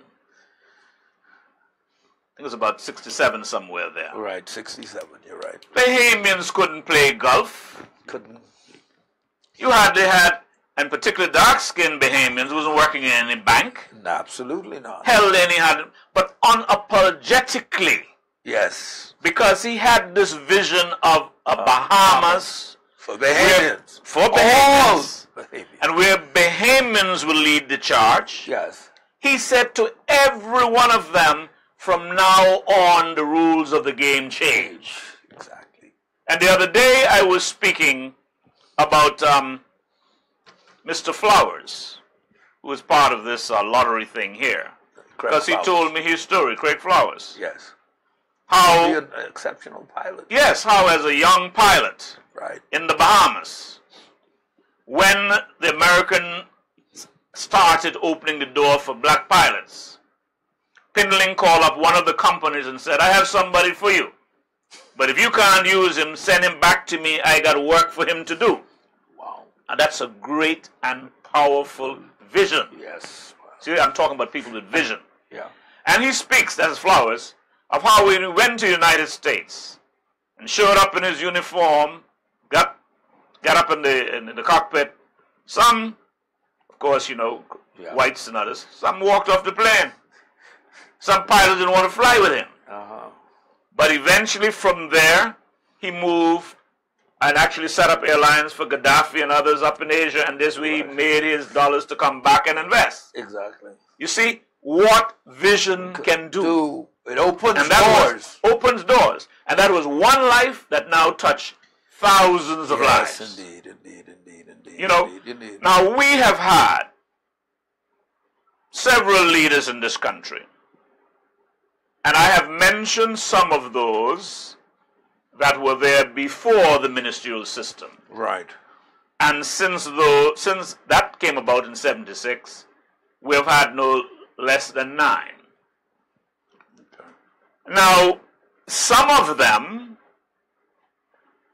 I think it was about 67 somewhere there. Right, 67, you're right. Bahamians couldn't play golf. Couldn't. You hardly had, and particularly dark-skinned Bahamians wasn't working in any bank, Absolutely not. held any, but unapologetically, Yes. because he had this vision of a Bahamas For Bahamians. for Bahamians, All Bahamians. and where Bahamians will lead the charge. Yes. He said to every one of them, from now on, the rules of the game change. Exactly. And the other day, I was speaking about Mr. Flowers, who was part of this lottery thing here. Because he told me his story, Craig Flowers. Yes. How, Be an exceptional pilot. yes, how as a young pilot Right. in the Bahamas, when the American started opening the door for black pilots, Pinling called up one of the companies and said, I have somebody for you. But if you can't use him, send him back to me. I got work for him to do. Wow. And that's a great and powerful vision. Yes. See, I'm talking about people with vision. Yeah. And he speaks, that's Flowers, of how when he went to the United States, and showed up in his uniform, got up in the cockpit. Some, of course, whites and others, some walked off the plane. Some pilots didn't want to fly with him. But eventually from there, he moved and actually set up airlines for Gaddafi and others up in Asia, and this way he made his dollars to come back and invest. Exactly. You see what vision can do. It opens and that doors. Opens doors. And that was one life that now touched thousands of lives. Yes, indeed. Indeed. Now we have had several leaders in this country. And I have mentioned some of those that were there before the ministerial system. Right. And since that came about in 76, we have had no less than 9. Okay. Now, some of them,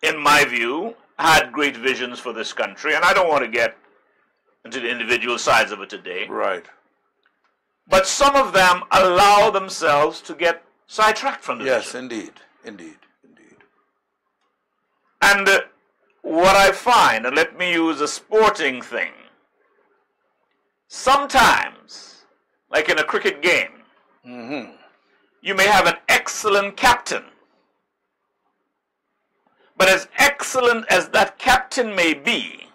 in my view, had great visions for this country, and I don't want to get into the individual sides of it today. Right. But some of them allow themselves to get sidetracked from the vision. Yes, indeed. And what I find, and let me use a sporting thing, sometimes, like in a cricket game, you may have an excellent captain. But as excellent as that captain may be,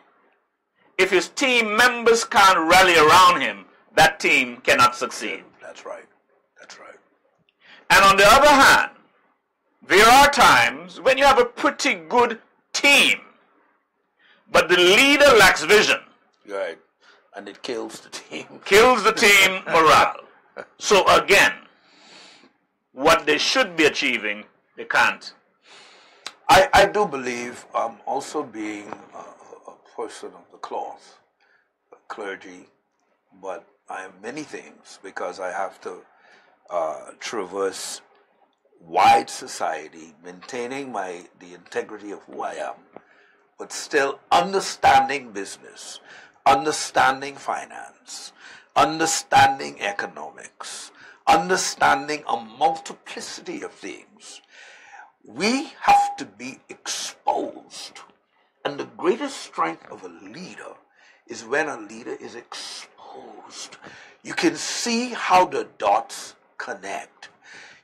if his team members can't rally around him, that team cannot succeed. That's right. And on the other hand, there are times when you have a pretty good team, but the leader lacks vision. Right. And it kills the team. Kills the team morale. So again, what they should be achieving, they can't. I do believe also being a person of the cloth, a clergy, but I am many things because I have to traverse wide society, maintaining the integrity of who I am, but still understanding business, understanding finance, understanding economics, understanding a multiplicity of things. We have to be exposed. And the greatest strength of a leader is when a leader is exposed. You can see how the dots connect.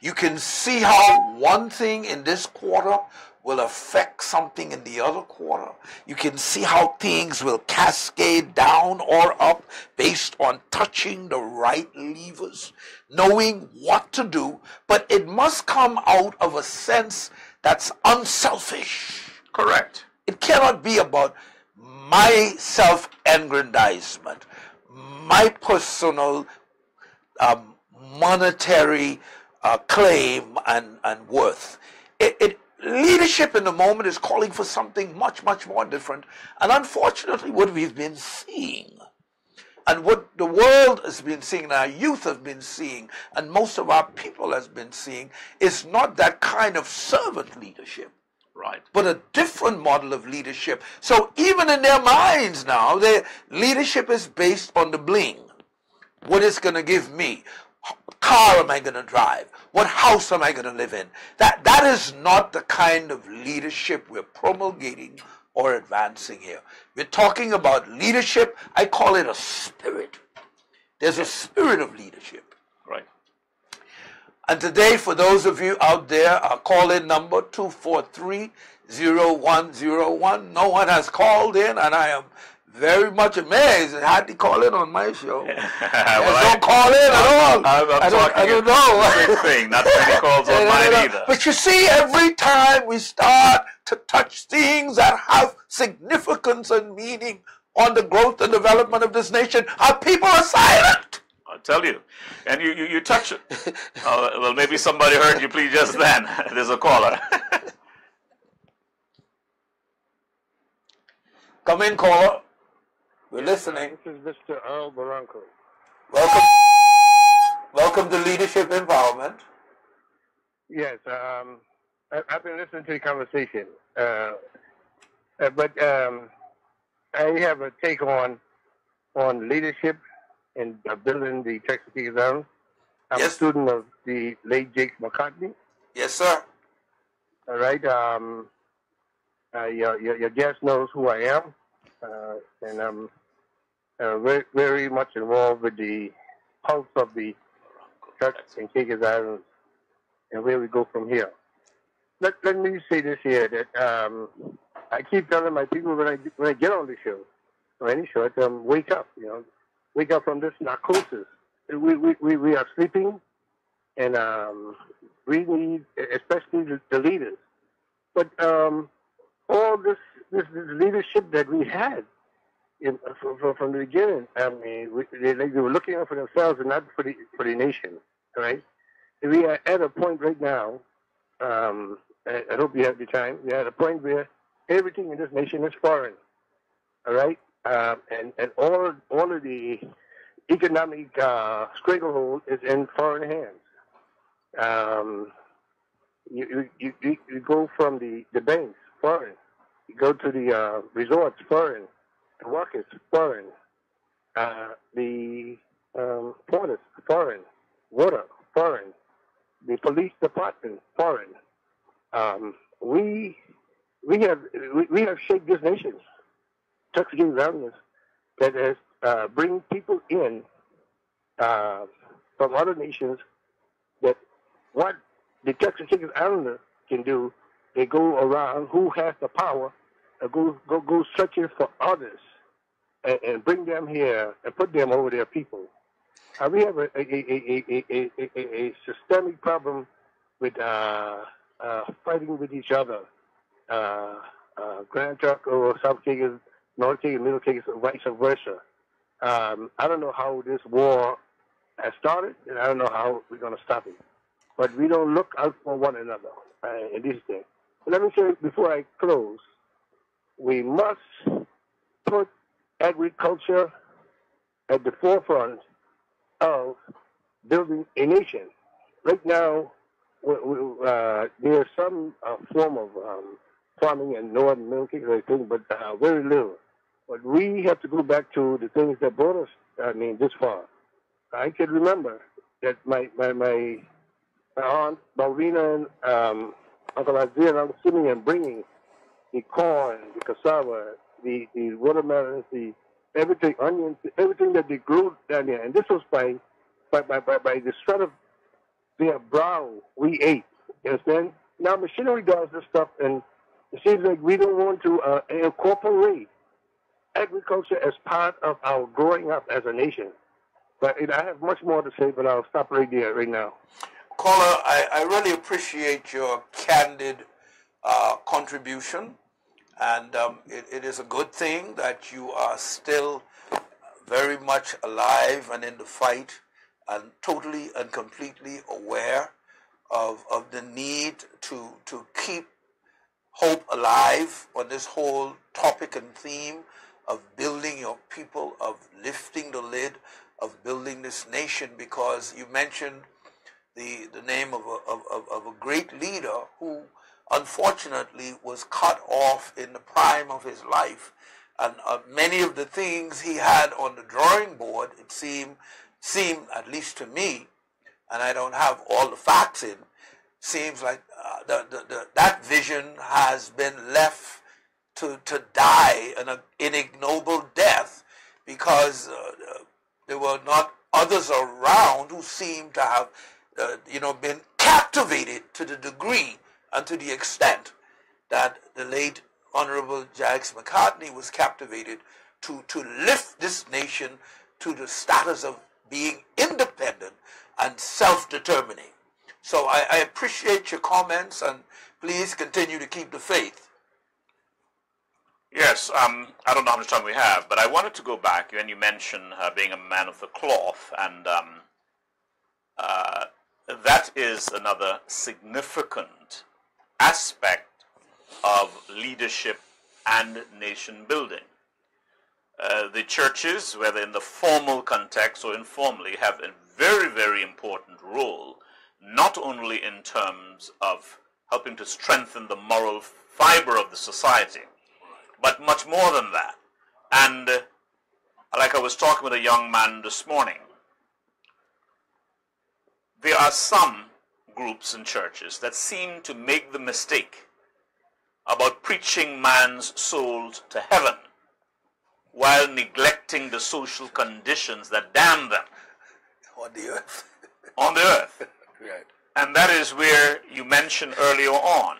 You can see how one thing in this quarter will affect something in the other quarter. You can see how things will cascade down or up based on touching the right levers, knowing what to do, but it must come out of a sense that's unselfish. Correct. It cannot be about my self-aggrandizement, my personal monetary claim and worth. Leadership in the moment is calling for something much, much more different. And unfortunately, what we've been seeing, and what the world has been seeing, and our youth have been seeing, and most of our people has been seeing, is not that kind of servant leadership. Right. But a different model of leadership. So even in their minds now, their leadership is based on the bling. What is going to give me? What car am I going to drive? What house am I going to live in? That is not the kind of leadership we're promulgating or advancing here. We're talking about leadership. I call it a spirit. There's a spirit of leadership. Right. And today, for those of you out there, our call-in number 243-0101. No one has called in, and I am very much amazed. I had to call in on my show. Don't call in at all. I don't know. Same thing. Not many calls on mine either. But you see, every time we start to touch things that have significance and meaning on the growth and development of this nation, our people are silent. I'll tell you. And you touch it. Well, maybe somebody heard you please just then. There's a caller. Come in, caller. We're listening. This is Mr. Earl Barranco. Welcome to Leadership Empowerment. Yes, I've been listening to the conversation, but I have a take on leadership and building the Chesapeake Zone. I'm a student of the late Jake McCartney. Yes, sir. All right. Your guest knows who I am, and I'm very, very much involved with the pulse of the church in Caicos Islands and where we go from here. Let me say this here that I keep telling my people when I get on the show or any show, wake up, wake up from this narcosis. We are sleeping, and we need, especially the leaders. But all this leadership that we had from the beginning, I mean, they were looking out for themselves and not for the nation, right? We are at a point right now. I hope you have the time. We are at a point where everything in this nation is foreign, all right, and all of the economic stranglehold is in foreign hands. You go from the banks, foreign. You go to the resorts, foreign. The workers, foreign. The porters, foreign. Water, foreign. The police department, foreign. We have shaped this nation. Turks and Caicos that has bring people in from other nations that what the Turks and Caicos Islanders can do, they go around who has the power, go searching for others and bring them here and put them over their people. We have a systemic problem with fighting with each other. Grand Turk or South Caicos, North Caicos, Middle Caicos, or vice versa. I don't know how this war has started, and I don't know how we're going to stop it. But we don't look out for one another in these things. But let me say, before I close, we must put agriculture at the forefront of building a nation. Right now, there's some form of farming in northern Middle Caicos, I think, but very little. But we have to go back to the things that brought us, this far. I can remember that my aunt, Balvina, and Uncle Isaiah, and Uncle Simeon, and bringing the corn, the cassava, the watermelons, the everything, onions, everything that they grew down there. And this was by the sweat of their brow we ate. You understand? Now machinery does this stuff, and it seems like we don't want to incorporate agriculture as part of our growing up as a nation. But I have much more to say, but I'll stop right there right now. Caller, I really appreciate your candid contribution, and it is a good thing that you are still very much alive and in the fight and totally and completely aware of the need to keep hope alive on this whole topic and theme of building your people, of lifting the lid, of building this nation, because you mentioned the name of a great leader who unfortunately was cut off in the prime of his life, and many of the things he had on the drawing board, it seemed at least to me, and I don't have all the facts in, seems like that vision has been left to die an ignoble death, because there were not others around who seemed to have been captivated to the degree and to the extent that the late Honorable Jacques McCartney was captivated to lift this nation to the status of being independent and self-determining. So I appreciate your comments, and please continue to keep the faith. Yes, I don't know how much time we have, but I wanted to go back when you mentioned being a man of the cloth, and that is another significant aspect of leadership and nation building. The churches, whether in the formal context or informally, have a very, very important role, not only in terms of helping to strengthen the moral fiber of the society, but much more than that. And like I was talking with a young man this morning, there are some groups and churches that seem to make the mistake about preaching man's souls to heaven while neglecting the social conditions that damn them On the earth. on the earth. Right. And that is where you mentioned earlier on.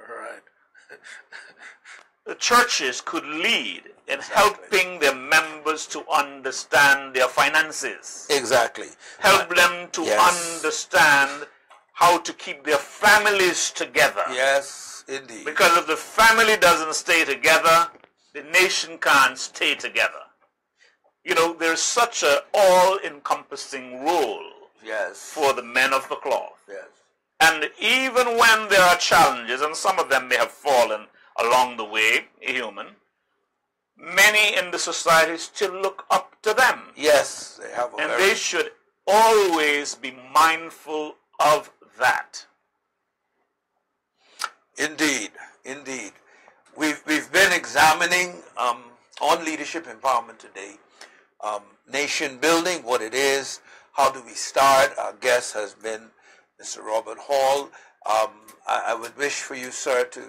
Right. The churches could lead in helping their members to understand their finances. Exactly. Help them to Yes. understand how to keep their families together. Yes, indeed. Because if the family doesn't stay together, the nation can't stay together. You know, there's such an all-encompassing role Yes. for the men of the cloth. Yes. And even when there are challenges, and some of them may have fallen along the way, human, many in the society still look up to them. Yes, they have a And very... they should always be mindful of that. Indeed, indeed. We've been examining on leadership empowerment today, nation building, what it is, how do we start. Our guest has been Mr. Robert Hall. I would wish for you, sir, to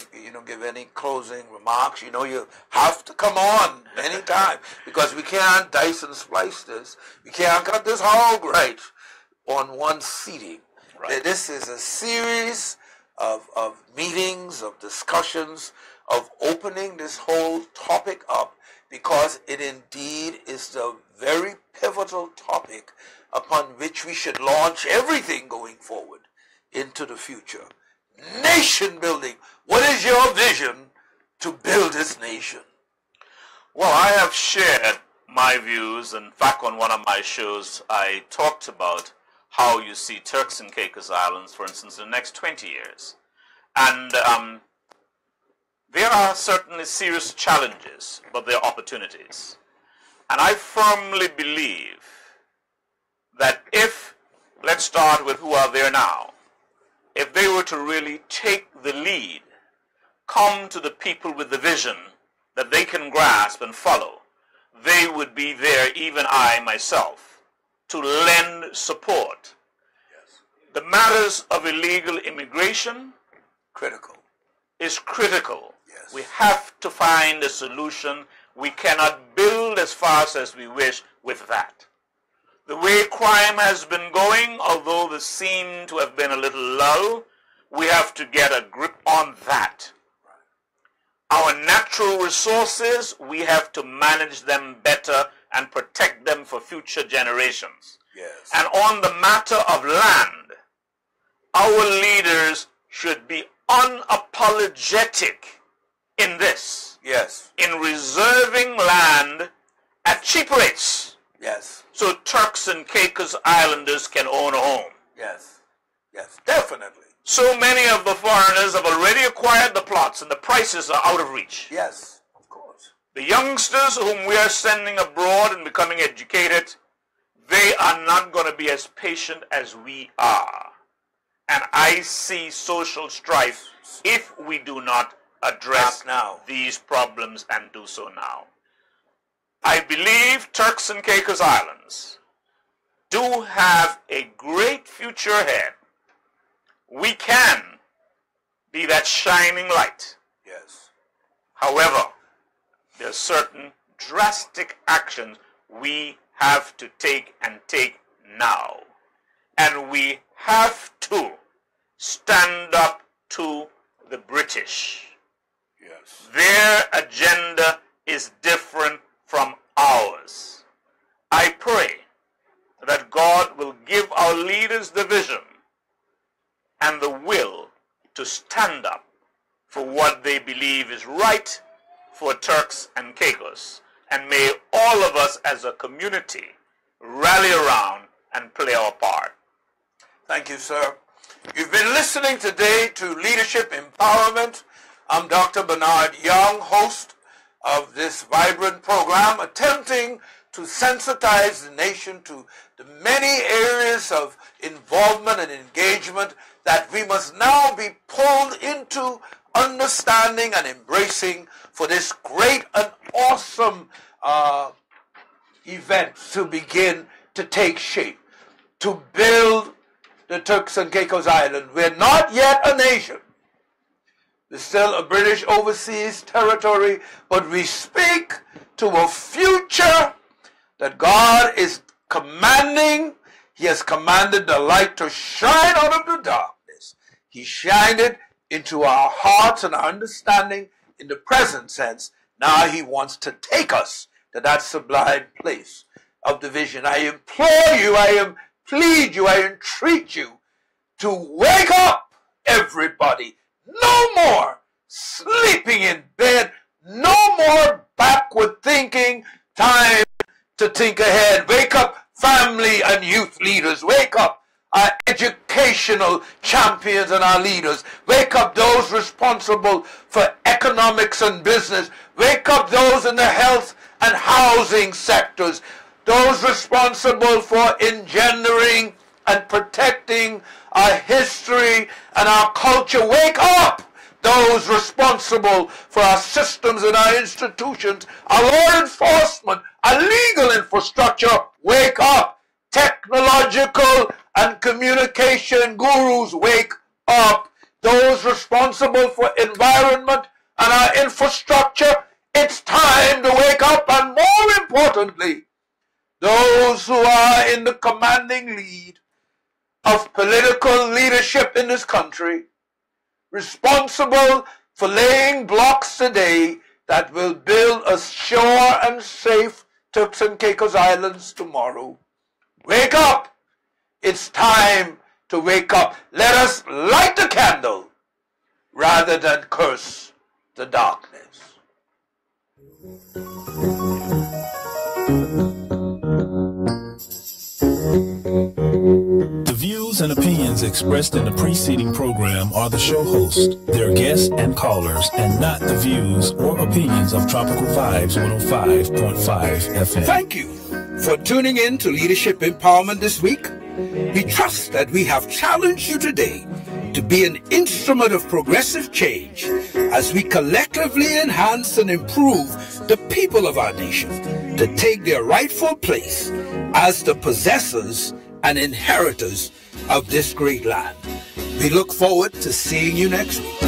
give any closing remarks. You have to come on anytime because we can't dice and splice this. We can't cut this hog right on one seating. Right. This is a series of meetings, of discussions, of opening this whole topic up because it indeed is the very pivotal topic upon which we should launch everything going forward into the future. Nation building. What is your vision to build this nation? Well, I have shared my views. In fact, on one of my shows, I talked about how you see Turks and Caicos Islands, for instance, in the next 20 years. And there are certainly serious challenges, but there are opportunities. And I firmly believe that if, let's start with who are there now, if they were to really take the lead, come to the people with the vision that they can grasp and follow, they would be there, even I myself, to lend support. Yes. The matters of illegal immigration Critical. is critical. Yes. We have to find a solution. We cannot build as fast as we wish with that. The way crime has been going, although there seemed to have been a little lull, we have to get a grip on that. Our natural resources, we have to manage them better and protect them for future generations. Yes. And on the matter of land, our leaders should be unapologetic in this, Yes. in reserving land at cheap rates, Yes. so Turks and Caicos Islanders can own a home. Yes. Yes. Definitely. So many of the foreigners have already acquired the plots and the prices are out of reach. Yes. Of course. The youngsters whom we are sending abroad and becoming educated, they are not going to be as patient as we are. And I see social strife if we do not address Act now. these problems and do so now. I believe Turks and Caicos Islands do have a great future ahead. We can be that shining light. Yes. However, there are certain drastic actions we have to take and take now. And we have to stand up to the British. Yes. Their agenda is different from ours. I pray that God will give our leaders the vision and the will to stand up for what they believe is right for Turks and Caicos. And may all of us as a community rally around and play our part. Thank you, sir. You've been listening today to Leadership Empowerment. I'm Dr. Bernard Young, host of this vibrant program, attempting to sensitize the nation to the many areas of involvement and engagement that we must now be pulled into understanding and embracing for this great and awesome event to begin to take shape, to build the Turks and Caicos Islands. We're not yet a nation. We're still a British overseas territory, but we speak to a future that God is commanding. He has commanded the light to shine out of the darkness. He shined it into our hearts and our understanding in the present sense. Now he wants to take us to that sublime place of the vision. I implore you, I plead you, I entreat you to wake up, everybody. No more sleeping in bed. No more backward thinking. Time to think ahead. Wake up, family and youth leaders. Wake up, our educational champions and our leaders. Wake up those responsible for economics and business. Wake up those in the health and housing sectors. Those responsible for engendering and protecting our history and our culture. Wake up! Those responsible for our systems and our institutions, our law enforcement, our legal infrastructure. Wake up! Technological and communication gurus, wake up. Those responsible for environment and our infrastructure, it's time to wake up. And more importantly, those who are in the commanding lead of political leadership in this country, responsible for laying blocks today that will build a sure and safe Turks and Caicos Islands tomorrow. Wake up! It's time to wake up. Let us light the candle rather than curse the darkness. The views and opinions expressed in the preceding program are the show host, their guests and callers, and not the views or opinions of Tropical Vibes 105.5 FM. Thank you for tuning in to Leadership Empowerment this week. We trust that we have challenged you today to be an instrument of progressive change as we collectively enhance and improve the people of our nation to take their rightful place as the possessors and inheritors of this great land. We look forward to seeing you next week.